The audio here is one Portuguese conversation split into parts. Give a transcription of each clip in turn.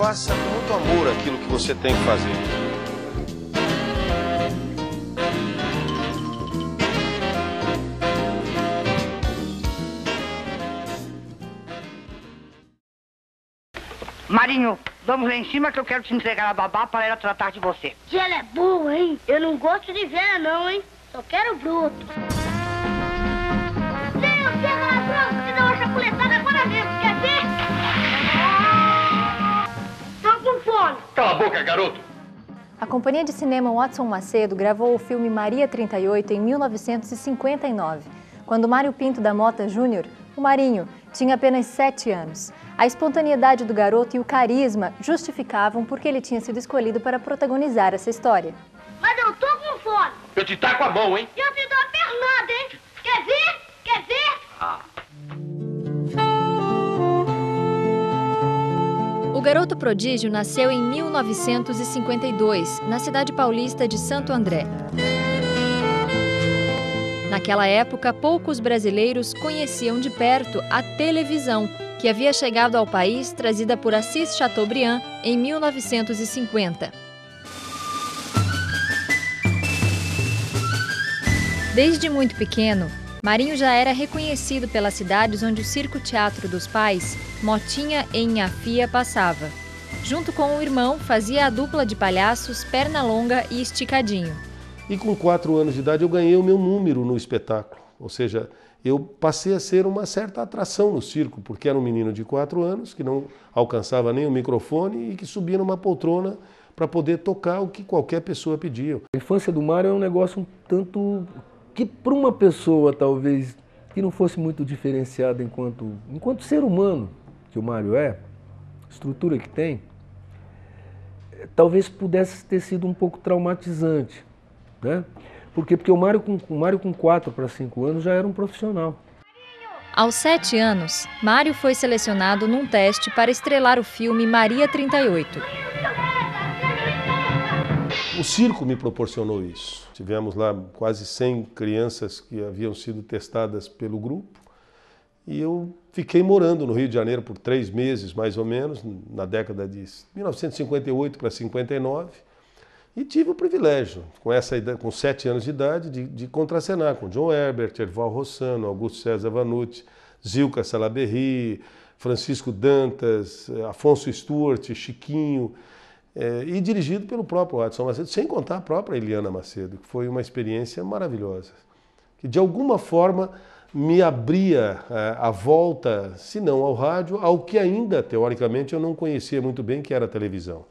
faça com muito amor aquilo que você tem que fazer. Marinho, vamos lá em cima que eu quero te entregar a babá para ela tratar de você. Que ela é boa, hein? Eu não gosto de velha não, hein? Só quero bruto. Deus, pega ladrão, te dá uma chapuletada agora mesmo, quer ver? Tô com fome. Cala a boca, garoto! A companhia de cinema Watson Macedo gravou o filme Maria 38 em 1959, quando Mário Pinto da Mota Júnior, o Marinho, tinha apenas 7 anos. A espontaneidade do garoto e o carisma justificavam porque ele tinha sido escolhido para protagonizar essa história. Mas eu tô com fome. Eu te taco a mão, hein? Eu te dou a pernada, hein? Quer ver? Quer ver? O Garoto Prodígio nasceu em 1952, na cidade paulista de Santo André. Naquela época, poucos brasileiros conheciam de perto a televisão, que havia chegado ao país trazida por Assis Chateaubriand em 1950. Desde muito pequeno, Marinho já era reconhecido pelas cidades onde o Circo-Teatro dos Pais, Motinha e Inhafia, passava. Junto com o irmão, fazia a dupla de palhaços Pernalonga e Esticadinho. E com 4 anos de idade eu ganhei o meu número no espetáculo, ou seja, eu passei a ser uma certa atração no circo, porque era um menino de 4 anos que não alcançava nem o microfone e que subia numa poltrona para poder tocar o que qualquer pessoa pedia. A infância do Mário é um negócio um tanto que para uma pessoa talvez que não fosse muito diferenciada enquanto ser humano, que o Mário é, a estrutura que tem, talvez pudesse ter sido um pouco traumatizante. Né? Porque o Mário com 4 para 5 anos já era um profissional. Aos 7 anos, Mário foi selecionado num teste para estrelar o filme Maria 38. O circo me proporcionou isso. Tivemos lá quase 100 crianças que haviam sido testadas pelo grupo e eu fiquei morando no Rio de Janeiro por 3 meses, mais ou menos, na década de 1958 para 59. E tive o privilégio, com 7 anos de idade, de contracenar com John Herbert, Erval Rossano, Augusto César Vanucci, Zilka Salaberry, Francisco Dantas, Afonso Stuart, Chiquinho, e dirigido pelo próprio Watson Macedo, sem contar a própria Eliana Macedo, que foi uma experiência maravilhosa, que de alguma forma me abria a volta, se não ao rádio, ao que ainda, teoricamente, eu não conhecia muito bem, que era a televisão.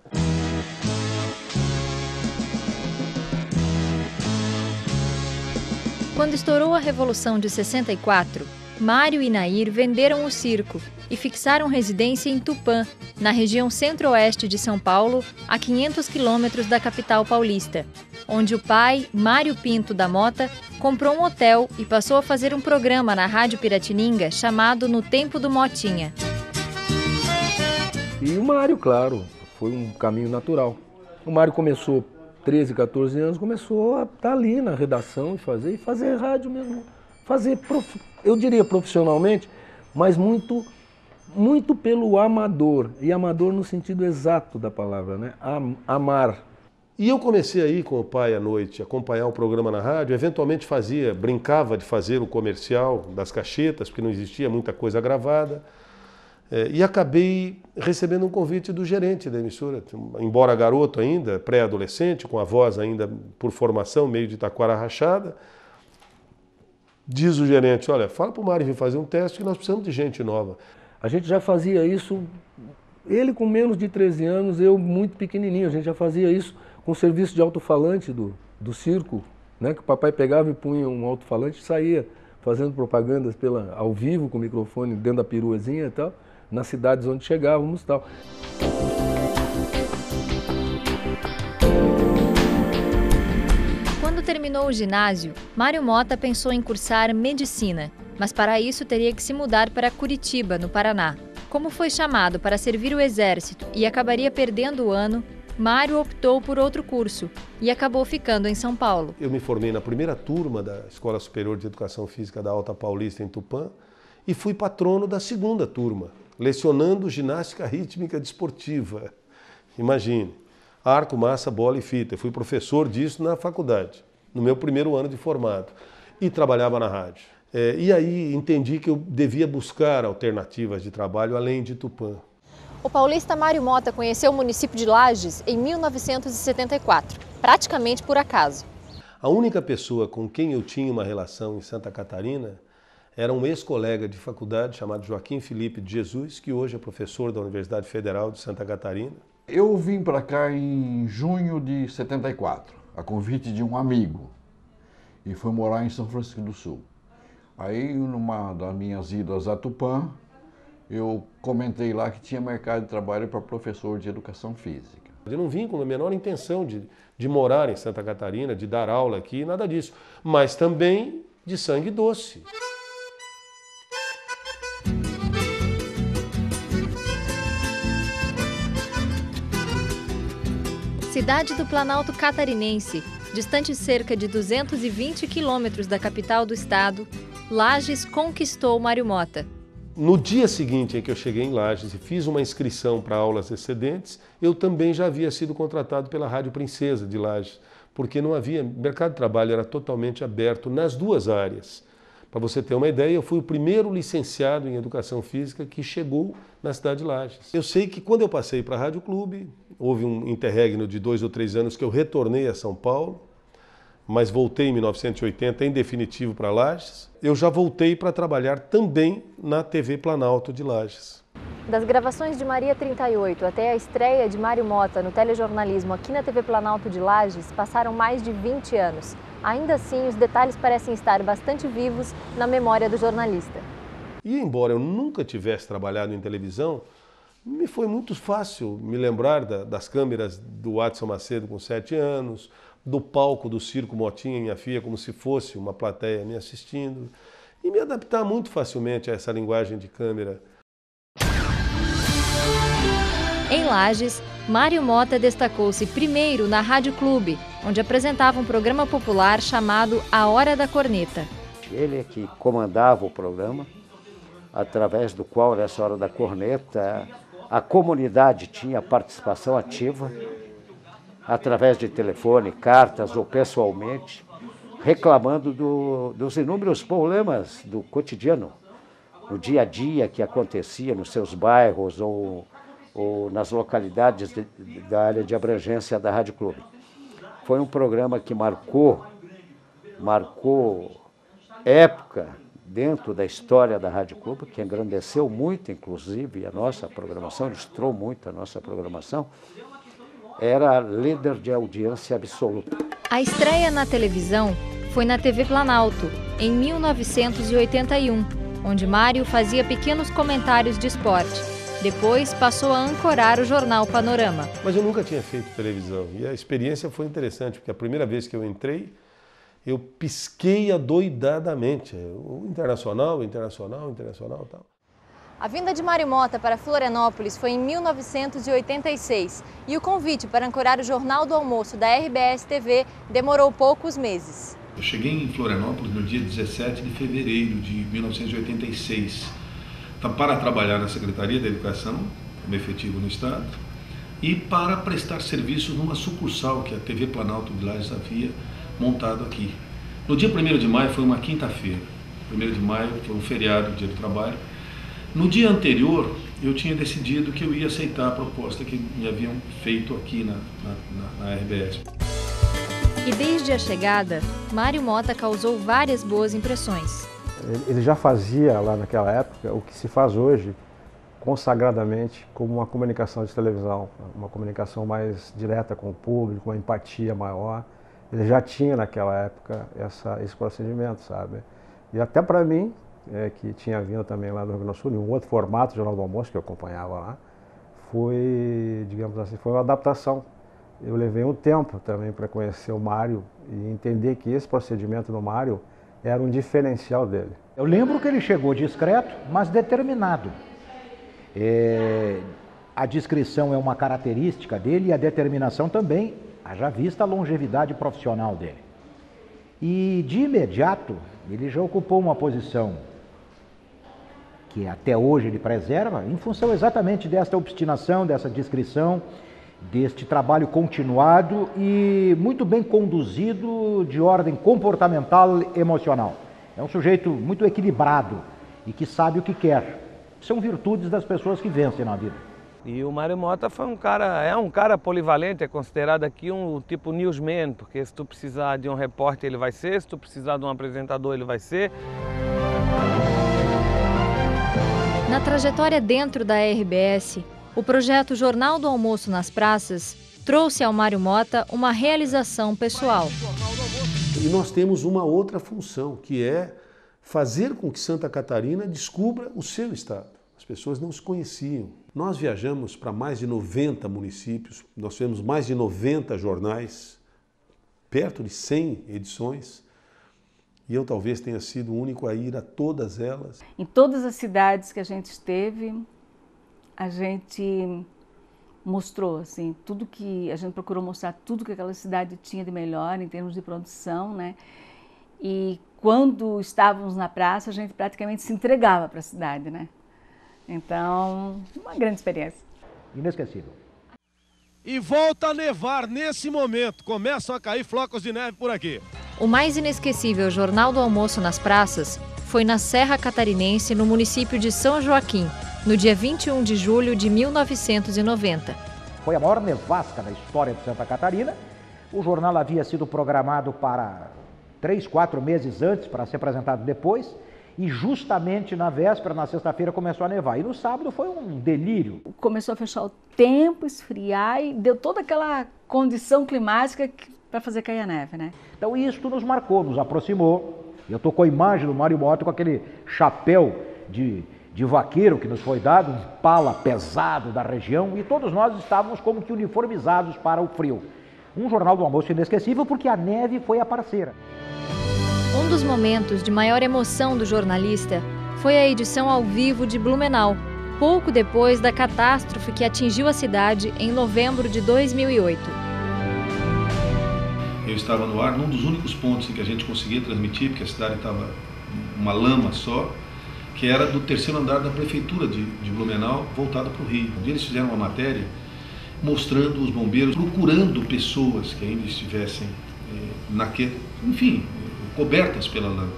Quando estourou a Revolução de 64, Mário e Nair venderam o circo e fixaram residência em Tupã, na região centro-oeste de São Paulo, a 500 quilômetros da capital paulista, onde o pai, Mário Pinto da Mota, comprou um hotel e passou a fazer um programa na Rádio Piratininga chamado No Tempo do Motinha. E o Mário, claro, foi um caminho natural. O Mário começou 13, 14 anos, começou a estar ali na redação e fazer rádio mesmo. Eu diria profissionalmente, mas muito pelo amador. E amador no sentido exato da palavra, né? Amar. E eu comecei aí com o pai à noite, acompanhar o programa na rádio, eventualmente brincava de fazer o comercial das caixetas, porque não existia muita coisa gravada. E acabei recebendo um convite do gerente da emissora, embora garoto ainda, pré-adolescente, com a voz ainda por formação, meio de taquara rachada. Diz o gerente, olha, fala para o Mário vir fazer um teste que nós precisamos de gente nova. A gente já fazia isso, ele com menos de 13 anos, eu muito pequenininho, a gente já fazia isso com o serviço de alto-falante do circo, né, que o papai pegava e punha um alto-falante e saía fazendo propagandas ao vivo com o microfone dentro da peruazinha e tal, nas cidades onde chegávamos e tal. Quando terminou o ginásio, Mário Mota pensou em cursar medicina, mas para isso teria que se mudar para Curitiba, no Paraná. Como foi chamado para servir o exército e acabaria perdendo o ano, Mário optou por outro curso e acabou ficando em São Paulo. Eu me formei na primeira turma da Escola Superior de Educação Física da Alta Paulista, em Tupã, e fui patrono da segunda turma, lecionando ginástica rítmica desportiva. imagine. Arco, massa, bola e fita. Eu fui professor disso na faculdade, no meu primeiro ano de formado. E trabalhava na rádio. E aí entendi que eu devia buscar alternativas de trabalho além de Tupã. O paulista Mário Mota conheceu o município de Lages em 1974, praticamente por acaso. A única pessoa com quem eu tinha uma relação em Santa Catarina era um ex-colega de faculdade chamado Joaquim Felipe de Jesus, que hoje é professor da Universidade Federal de Santa Catarina. Eu vim para cá em junho de 74, a convite de um amigo, e fui morar em São Francisco do Sul. Aí, numa das minhas idas a Tupã, eu comentei lá que tinha mercado de trabalho para professor de educação física. Eu não vim com a menor intenção de morar em Santa Catarina, de dar aula aqui, nada disso, mas também de sangue doce. Cidade do Planalto Catarinense, distante cerca de 220 quilômetros da capital do estado, Lages conquistou Mário Mota. No dia seguinte em que eu cheguei em Lages e fiz uma inscrição para aulas excedentes, eu também já havia sido contratado pela Rádio Princesa de Lages, porque não havia, o mercado de trabalho era totalmente aberto nas duas áreas. Para você ter uma ideia, eu fui o primeiro licenciado em Educação Física que chegou na cidade de Lages. Eu sei que quando eu passei para a Rádio Clube, houve um interregno de 2 ou 3 anos que eu retornei a São Paulo, mas voltei em 1980 em definitivo para Lages. Eu já voltei para trabalhar também na TV Planalto de Lages. Das gravações de Maria 38 até a estreia de Mário Mota no telejornalismo aqui na TV Planalto de Lages, passaram mais de 20 anos. Ainda assim, os detalhes parecem estar bastante vivos na memória do jornalista. E embora eu nunca tivesse trabalhado em televisão, me foi muito fácil me lembrar das câmeras do Watson Macedo com 7 anos, do palco do Circo Motinha, minha filha, como se fosse uma plateia me assistindo, e me adaptar muito facilmente a essa linguagem de câmera. Em Lages, Mário Mota destacou-se primeiro na Rádio Clube, onde apresentava um programa popular chamado A Hora da Corneta. Ele é que comandava o programa, através do qual, nessa Hora da Corneta, a comunidade tinha participação ativa, através de telefone, cartas ou pessoalmente, reclamando dos inúmeros problemas do cotidiano, no dia a dia que acontecia nos seus bairros ou nas localidades da área de abrangência da Rádio Clube. Foi um programa que marcou época dentro da história da Rádio Clube, que engrandeceu muito, inclusive, a nossa programação, ilustrou muito a nossa programação. Era líder de audiência absoluta. A estreia na televisão foi na TV Planalto, em 1981, onde Mário fazia pequenos comentários de esporte. Depois passou a ancorar o jornal Panorama. Mas eu nunca tinha feito televisão e a experiência foi interessante, porque a primeira vez que eu entrei, eu pisquei adoidadamente. O internacional tal. A vinda de Mário Mota para Florianópolis foi em 1986 e o convite para ancorar o Jornal do Almoço da RBS TV demorou poucos meses. Eu cheguei em Florianópolis no dia 17 de fevereiro de 1986 para trabalhar na Secretaria da Educação, como efetivo no Estado, e para prestar serviços numa sucursal que a TV Planalto de Lages havia montado aqui. No dia 1º de maio foi uma quinta-feira. 1º de maio foi um feriado, dia do trabalho. No dia anterior, eu tinha decidido que eu ia aceitar a proposta que me haviam feito aqui na RBS. E desde a chegada, Mário Mota causou várias boas impressões. Ele já fazia lá naquela época o que se faz hoje, consagradamente, como uma comunicação de televisão, uma comunicação mais direta com o público, uma empatia maior. Ele já tinha naquela época esse procedimento, sabe? E até para mim, que tinha vindo também lá do Rio Grande do Sul, em um outro formato, Jornal do Almoço, que eu acompanhava lá, foi, digamos assim, foi uma adaptação. Eu levei um tempo também para conhecer o Mário e entender que esse procedimento do Mário era um diferencial dele. Eu lembro que ele chegou discreto, mas determinado. A discrição é uma característica dele e a determinação também, haja vista a longevidade profissional dele. E de imediato, ele já ocupou uma posição que até hoje ele preserva, em função exatamente desta obstinação, dessa discrição deste trabalho continuado e muito bem conduzido de ordem comportamental e emocional. É um sujeito muito equilibrado e que sabe o que quer. São virtudes das pessoas que vencem na vida. E o Mário Mota é um cara polivalente, é considerado aqui um tipo newsman, porque se tu precisar de um repórter ele vai ser, se tu precisar de um apresentador ele vai ser. Na trajetória dentro da RBS, o projeto Jornal do Almoço nas Praças trouxe ao Mário Mota uma realização pessoal. E nós temos uma outra função, que é fazer com que Santa Catarina descubra o seu estado. As pessoas não se conheciam. Nós viajamos para mais de 90 municípios, nós tivemos mais de 90 jornais, perto de 100 edições, e eu talvez tenha sido o único a ir a todas elas. Em todas as cidades que a gente esteve, a gente mostrou, assim, tudo que a gente procurou mostrar, tudo que aquela cidade tinha de melhor em termos de produção, né? E quando estávamos na praça, a gente praticamente se entregava para a cidade, né? Então, uma grande experiência. Inesquecível. E volta a nevar nesse momento. Começam a cair flocos de neve por aqui. O mais inesquecível Jornal do Almoço nas Praças foi na Serra Catarinense, no município de São Joaquim, no dia 21 de julho de 1990. Foi a maior nevasca da história de Santa Catarina. O jornal havia sido programado para 3, 4 meses antes, para ser apresentado depois. E justamente na véspera, na sexta-feira, começou a nevar. E no sábado foi um delírio. Começou a fechar o tempo, esfriar e deu toda aquela condição climática para fazer cair a neve, né? Então isso nos marcou, nos aproximou. Eu estou com a imagem do Mário Mota com aquele chapéu de vaqueiro que nos foi dado, um pala pesado da região, e todos nós estávamos como que uniformizados para o frio. Um Jornal do Almoço inesquecível porque a neve foi a parceira. Um dos momentos de maior emoção do jornalista foi a edição ao vivo de Blumenau, pouco depois da catástrofe que atingiu a cidade em novembro de 2008. Eu estava no ar num dos únicos pontos em que a gente conseguia transmitir, porque a cidade estava uma lama só, que era do terceiro andar da prefeitura de Blumenau, voltado para o Rio. Eles fizeram uma matéria mostrando os bombeiros procurando pessoas que ainda estivessem cobertas pela lama.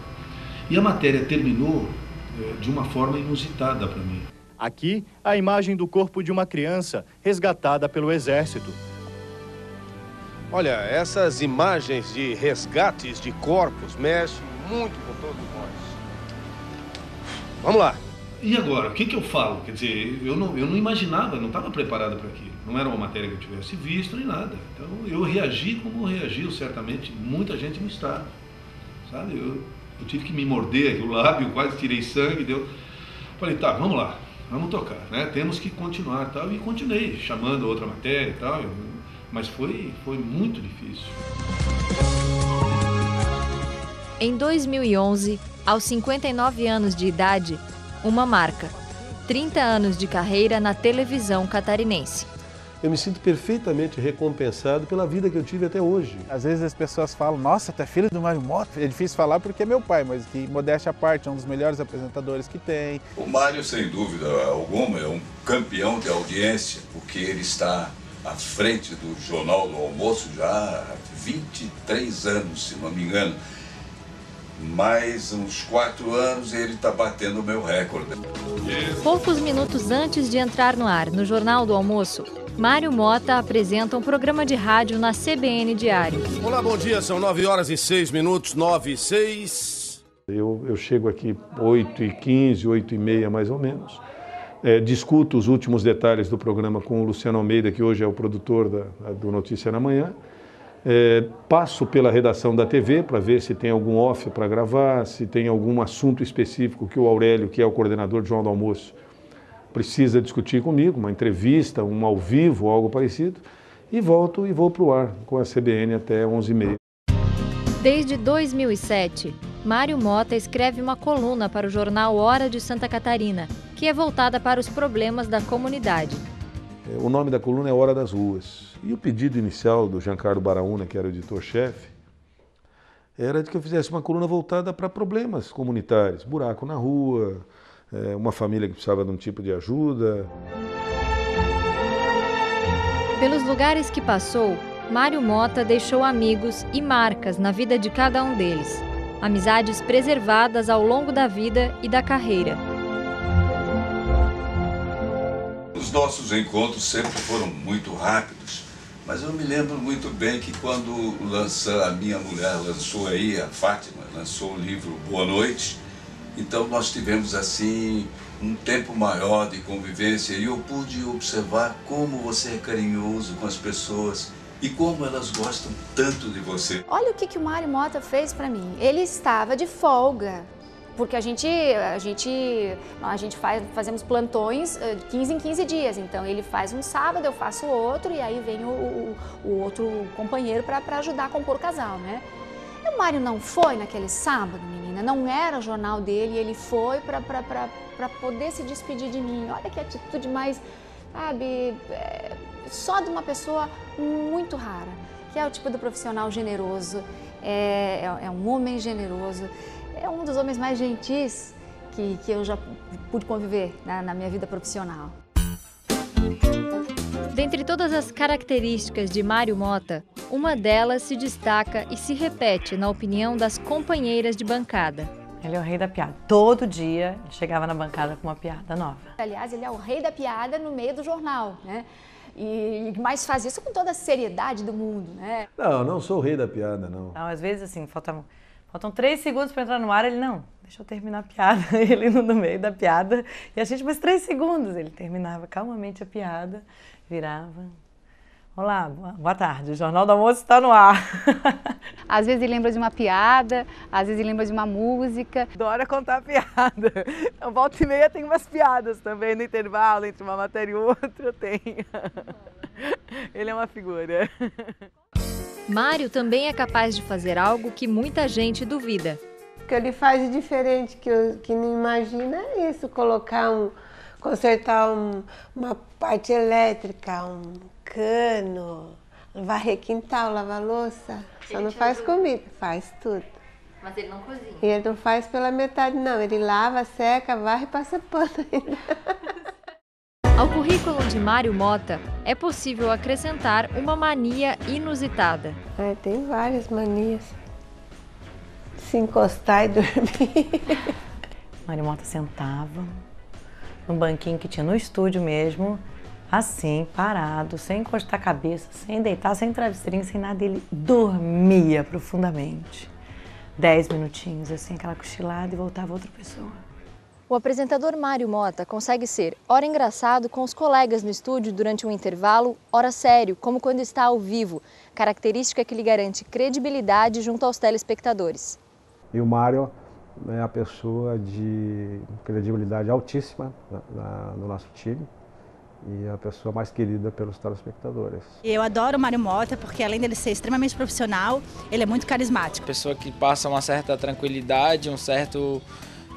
E a matéria terminou de uma forma inusitada para mim. Aqui, a imagem do corpo de uma criança resgatada pelo Exército. Olha, essas imagens de resgates de corpos mexem muito com todos nós. Vamos lá. E agora, o que eu falo? Quer dizer, eu não imaginava, não estava preparado para aquilo. Não era uma matéria que eu tivesse visto nem nada. Então eu reagi como reagiu certamente muita gente no estado. Sabe? Eu tive que me morder o lábio, quase tirei sangue. Falei, tá, vamos lá, vamos tocar, né? Temos que continuar tal. E continuei chamando outra matéria e tal. Mas foi muito difícil. Em 2011, aos 59 anos de idade, uma marca: 30 anos de carreira na televisão catarinense. Eu me sinto perfeitamente recompensado pela vida que eu tive até hoje. Às vezes as pessoas falam, nossa, tu é filho do Mário Mota? É difícil falar porque é meu pai, mas que, modéstia à parte, é um dos melhores apresentadores que tem. O Mário, sem dúvida alguma, é um campeão de audiência, porque ele está à frente do Jornal do Almoço já há 23 anos, se não me engano. Mais uns 4 anos ele está batendo o meu recorde. Poucos minutos antes de entrar no ar no Jornal do Almoço, Mário Mota apresenta um programa de rádio na CBN Diário. Olá, bom dia, são 9h06, 9h06. Eu chego aqui 8h15, 8h30 mais ou menos. Discuto os últimos detalhes do programa com o Luciano Almeida, que hoje é o produtor do Notícia na Manhã. Passo pela redação da TV para ver se tem algum off para gravar, se tem algum assunto específico que o Aurélio, que é o coordenador do Jornal do Almoço, precisa discutir comigo, uma entrevista, um ao vivo, algo parecido, e volto e vou para o ar com a CBN até 11h30. Desde 2007, Mário Mota escreve uma coluna para o jornal Hora de Santa Catarina, que é voltada para os problemas da comunidade. O nome da coluna é Hora das Ruas. E o pedido inicial do Giancarlo Baraúna, que era o editor-chefe, era de que eu fizesse uma coluna voltada para problemas comunitários, buraco na rua, uma família que precisava de um tipo de ajuda. Pelos lugares que passou, Mário Mota deixou amigos e marcas na vida de cada um deles. Amizades preservadas ao longo da vida e da carreira. Os nossos encontros sempre foram muito rápidos, mas eu me lembro muito bem que quando a minha mulher lançou aí, a Fátima, lançou o livro Boa Noite, então nós tivemos assim um tempo maior de convivência e eu pude observar como você é carinhoso com as pessoas e como elas gostam tanto de você. Olha o que o Mário Mota fez para mim. Ele estava de folga, porque fazemos plantões 15 em 15 dias. Então ele faz um sábado, eu faço outro e aí vem o outro companheiro para ajudar a compor o casal, né? E o Mário não foi naquele sábado, menina, não era o jornal dele, ele foi para poder se despedir de mim. Olha que atitude mais, sabe, só de uma pessoa muito rara, que é o tipo do profissional generoso, é um homem generoso, é um dos homens mais gentis que eu já pude conviver na minha vida profissional. Dentre todas as características de Mário Mota, uma delas se destaca e se repete na opinião das companheiras de bancada. Ele é o rei da piada. Todo dia ele chegava na bancada com uma piada nova. Aliás, ele é o rei da piada no meio do jornal, né? Mas faz isso com toda a seriedade do mundo, né? Não sou o rei da piada, não. Não, às vezes assim, faltam 3 segundos para entrar no ar, ele não, deixa eu terminar a piada. Ele no meio da piada, e a gente, mais 3 segundos, ele terminava calmamente a piada, virava. Olá, boa tarde, o Jornal do Almoço está no ar. Às vezes ele lembra de uma piada, às vezes ele lembra de uma música. Adora contar piada. Então, volta e meia tem umas piadas também no intervalo, entre uma matéria e outra, eu tenho. Ele é uma figura. Mário também é capaz de fazer algo que muita gente duvida. O que ele faz de diferente, que não imagina, é isso, consertar uma parte elétrica, um cano, varrer quintal, lavar louça. Só não faz comida, faz tudo. Mas ele não cozinha. E ele não faz pela metade não, ele lava, seca, varre e passa pano ainda. Ao currículo de Mário Mota é possível acrescentar uma mania inusitada. Tem várias manias. Se encostar e dormir. Mário Mota sentava num banquinho que tinha no estúdio mesmo, assim, parado, sem encostar a cabeça, sem deitar, sem travesseirinho, sem nada, ele dormia profundamente. 10 minutinhos, assim, aquela cochilada e voltava outra pessoa. O apresentador Mário Mota consegue ser ora engraçado com os colegas no estúdio durante um intervalo, ora sério, como quando está ao vivo, característica que lhe garante credibilidade junto aos telespectadores. E o Mário é a pessoa de credibilidade altíssima no nosso time e a pessoa mais querida pelos telespectadores. Eu adoro o Mário Mota porque, além dele ser extremamente profissional, ele é muito carismático. Pessoa que passa uma certa tranquilidade, um certo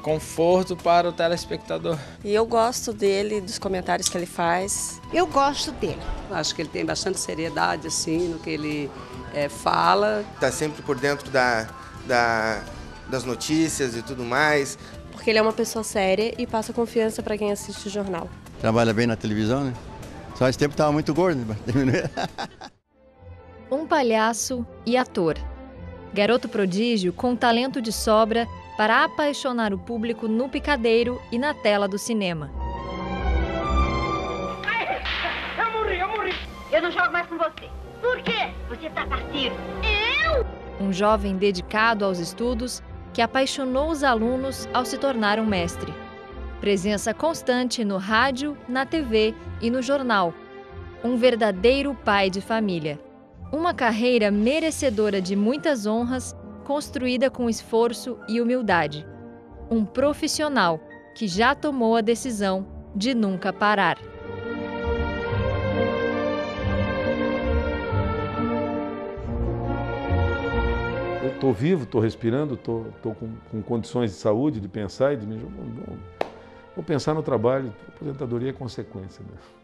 conforto para o telespectador. E eu gosto dele, dos comentários que ele faz. Eu gosto dele. Acho que ele tem bastante seriedade, assim, no que ele fala. Está sempre por dentro das notícias e tudo mais. Porque ele é uma pessoa séria e passa confiança para quem assiste o jornal. Trabalha bem na televisão, né? Só esse tempo estava muito gordo, mas diminuiu. Um palhaço e ator. Garoto prodígio com talento de sobra para apaixonar o público no picadeiro e na tela do cinema. Eu morri. Eu não jogo mais com você. Por quê? Você tá partido. Eu? Um jovem dedicado aos estudos que apaixonou os alunos ao se tornar um mestre. Presença constante no rádio, na TV e no jornal. Um verdadeiro pai de família. Uma carreira merecedora de muitas honras, construída com esforço e humildade. Um profissional que já tomou a decisão de nunca parar. Eu estou vivo, estou respirando, estou com condições de saúde, de pensar e de me... Vou pensar no trabalho, a aposentadoria é consequência mesmo.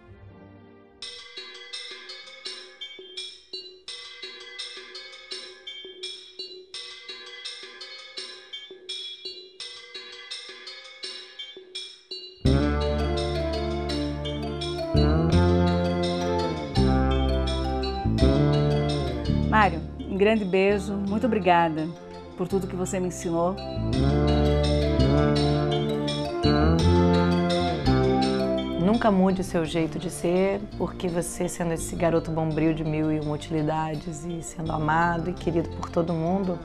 grande beijo, muito obrigada por tudo que você me ensinou. Nunca mude o seu jeito de ser, porque você, sendo esse garoto bombril de 1001 utilidades e sendo amado e querido por todo mundo,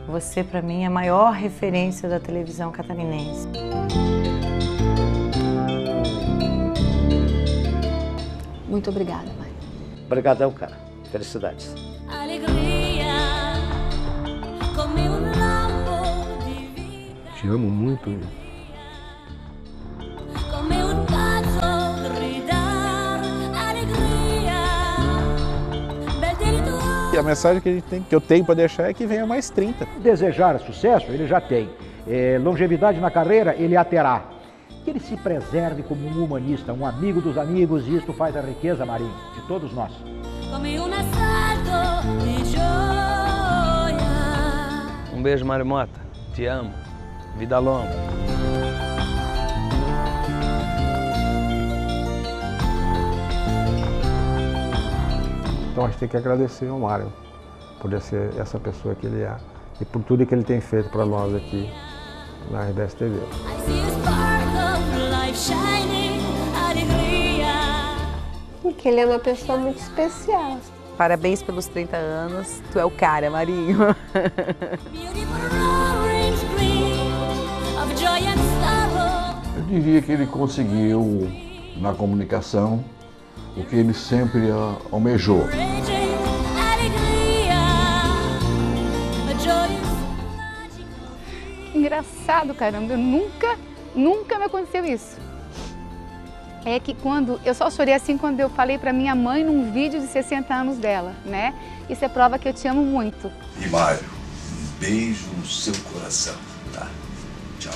você, para mim, é a maior referência da televisão catarinense. Muito obrigada, mãe. Obrigadão, cara. Felicidades. Te amo muito. E a mensagem que eu tenho para deixar é que venha mais 30. Desejar sucesso, ele já tem. Longevidade na carreira, ele a terá. Que ele se preserve como um humanista, um amigo dos amigos, e isto faz a riqueza, Marinho, de todos nós. Um beijo, Mário Mota. Te amo. Vida longa. Então a gente tem que agradecer ao Mário por ser essa pessoa que ele é e por tudo que ele tem feito para nós aqui na RBS TV. Porque ele é uma pessoa muito especial. Parabéns pelos 30 anos. Tu é o cara, Marinho. Eu diria que ele conseguiu, na comunicação, o que ele sempre almejou. Engraçado, caramba, nunca me aconteceu isso. É que eu só chorei assim quando eu falei pra minha mãe num vídeo de 60 anos dela, né? Isso é prova que eu te amo muito. E Mário, um beijo no seu coração, tá? Tchau.